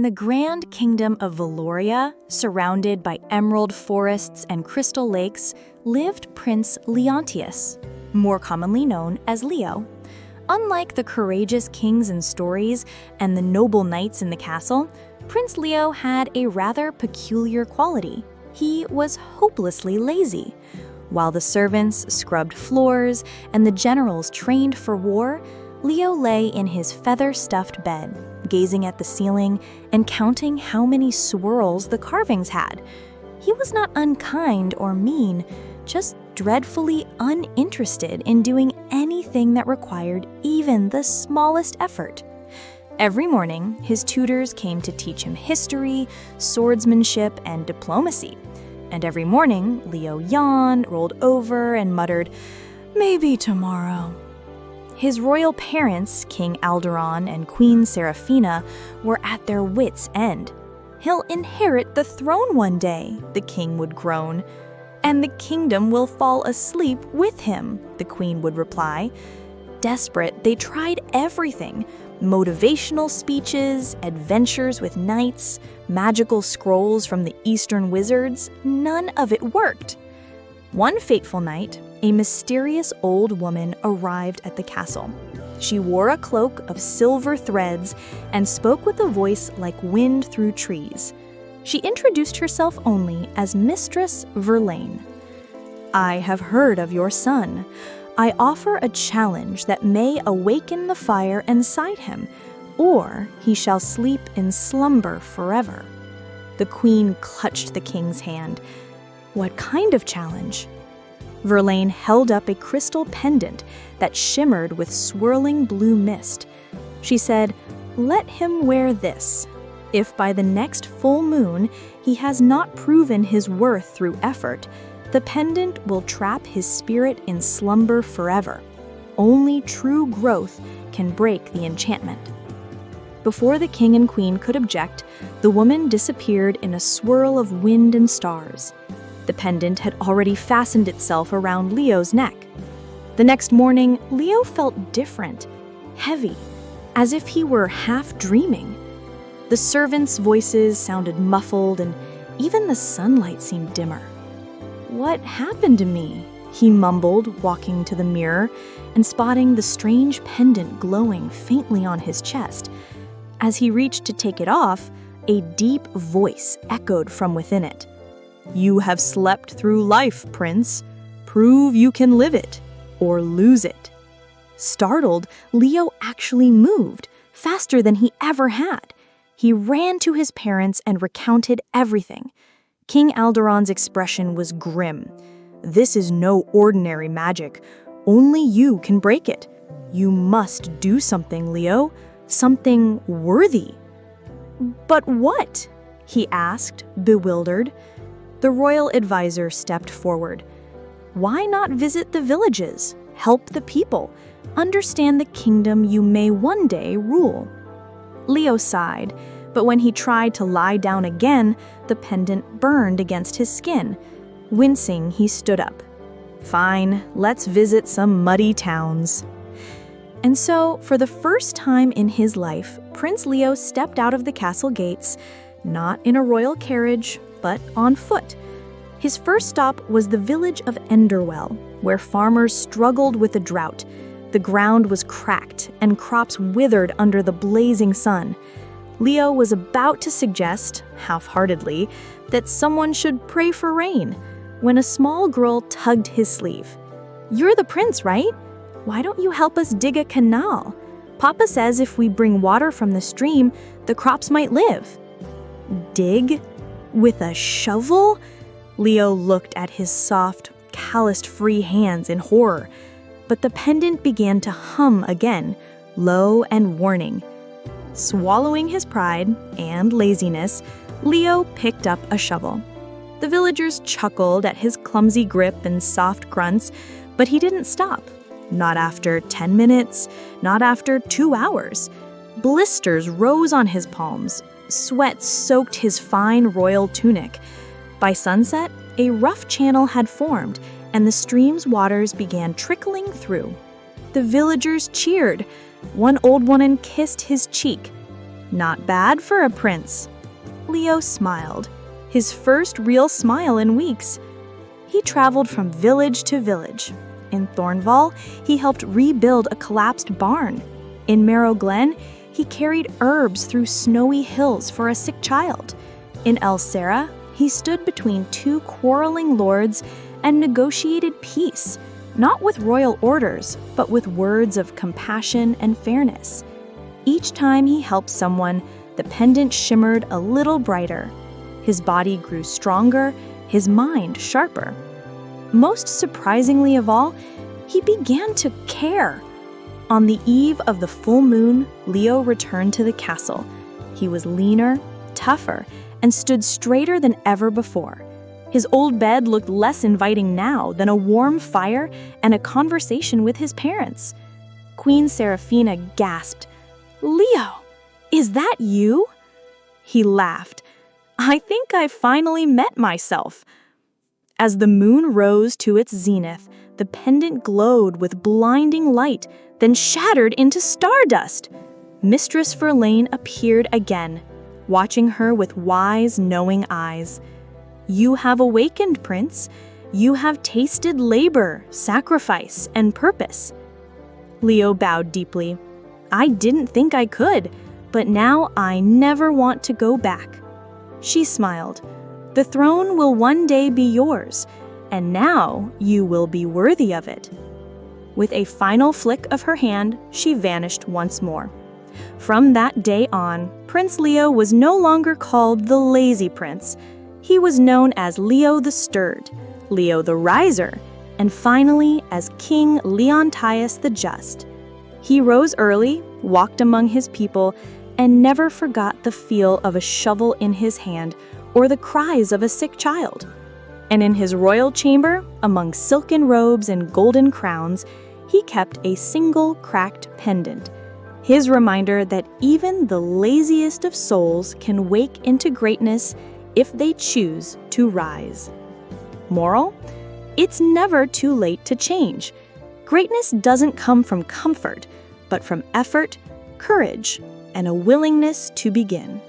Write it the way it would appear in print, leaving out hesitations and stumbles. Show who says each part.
Speaker 1: the grand kingdom of Valoria, surrounded by emerald forests and crystal lakes, lived Prince Leontius, more commonly known as Leo. Unlike the courageous kings in stories and the noble knights in the castle, Prince Leo had a rather peculiar quality. He was hopelessly lazy. While the servants scrubbed floors and the generals trained for war, Leo lay in his feather-stuffed bed, gazing at the ceiling and counting how many swirls the carvings had. He was not unkind or mean, just dreadfully uninterested in doing anything that required even the smallest effort. Every morning, his tutors came to teach him history, swordsmanship, and diplomacy. And every morning, Leo yawned, rolled over, and muttered, "Maybe tomorrow." His royal parents, King Alderon and Queen Seraphina, were at their wits' end. "He'll inherit the throne one day," the king would groan. "And the kingdom will fall asleep with him," the queen would reply. Desperate, they tried everything: motivational speeches, adventures with knights, magical scrolls from the Eastern wizards. None of it worked. One fateful night, a mysterious old woman arrived at the castle. She wore a cloak of silver threads and spoke with a voice like wind through trees. She introduced herself only as Mistress Verlaine. "I have heard of your son. I offer a challenge that may awaken the fire inside him, or he shall sleep in slumber forever." The queen clutched the king's hand. "What kind of challenge?" Verlaine held up a crystal pendant that shimmered with swirling blue mist. She said, "Let him wear this. If by the next full moon he has not proven his worth through effort, the pendant will trap his spirit in slumber forever. Only true growth can break the enchantment." Before the king and queen could object, the woman disappeared in a swirl of wind and stars. The pendant had already fastened itself around Leo's neck. The next morning, Leo felt different, heavy, as if he were half dreaming. The servants' voices sounded muffled, and even the sunlight seemed dimmer. "What happened to me?" he mumbled, walking to the mirror and spotting the strange pendant glowing faintly on his chest. As he reached to take it off, a deep voice echoed from within it. "You have slept through life, Prince. Prove you can live it, or lose it." Startled, Leo actually moved, faster than he ever had. He ran to his parents and recounted everything. King Alderon's expression was grim. "This is no ordinary magic. Only you can break it. You must do something, Leo. Something worthy." "But what?" he asked, bewildered. The royal advisor stepped forward. "Why not visit the villages, help the people, understand the kingdom you may one day rule?" Leo sighed, but when he tried to lie down again, the pendant burned against his skin. Wincing, he stood up. "Fine, let's visit some muddy towns." And so, for the first time in his life, Prince Leo stepped out of the castle gates, not in a royal carriage, but on foot. His first stop was the village of Enderwell, where farmers struggled with a drought. The ground was cracked, and crops withered under the blazing sun. Leo was about to suggest, half-heartedly, that someone should pray for rain, when a small girl tugged his sleeve. "You're the prince, right? Why don't you help us dig a canal? Papa says if we bring water from the stream, the crops might live." "Dig? With a shovel?" Leo looked at his soft, calloused free hands in horror. But the pendant began to hum again, low and warning. Swallowing his pride and laziness, Leo picked up a shovel. The villagers chuckled at his clumsy grip and soft grunts, but he didn't stop. Not after 10 minutes, not after 2 hours. Blisters rose on his palms. Sweat soaked his fine royal tunic. By sunset, a rough channel had formed, and the stream's waters began trickling through. The villagers cheered. One old woman kissed his cheek. Not bad for a prince. Leo smiled, his first real smile in weeks. He traveled from village to village. In Thornval, he helped rebuild a collapsed barn. In Marrow Glen, he carried herbs through snowy hills for a sick child. In El Serra, he stood between two quarreling lords and negotiated peace, not with royal orders, but with words of compassion and fairness. Each time he helped someone, the pendant shimmered a little brighter. His body grew stronger, his mind sharper. Most surprisingly of all, he began to care. On the eve of the full moon, Leo returned to the castle. He was leaner, tougher, and stood straighter than ever before. His old bed looked less inviting now than a warm fire and a conversation with his parents. Queen Seraphina gasped, "Leo, is that you?" He laughed. "I think I finally met myself." As the moon rose to its zenith, the pendant glowed with blinding light, then shattered into stardust. Mistress Verlaine appeared again, watching her with wise, knowing eyes. "You have awakened, Prince. You have tasted labor, sacrifice, and purpose." Leo bowed deeply. "I didn't think I could, but now I never want to go back." She smiled. "The throne will one day be yours, and now you will be worthy of it." With a final flick of her hand, she vanished once more. From that day on, Prince Leo was no longer called the Lazy Prince. He was known as Leo the Stirred, Leo the Riser, and finally as King Leontius the Just. He rose early, walked among his people, and never forgot the feel of a shovel in his hand or the cries of a sick child. And in his royal chamber, among silken robes and golden crowns, he kept a single cracked pendant, his reminder that even the laziest of souls can wake into greatness if they choose to rise. Moral: it's never too late to change. Greatness doesn't come from comfort, but from effort, courage, and a willingness to begin.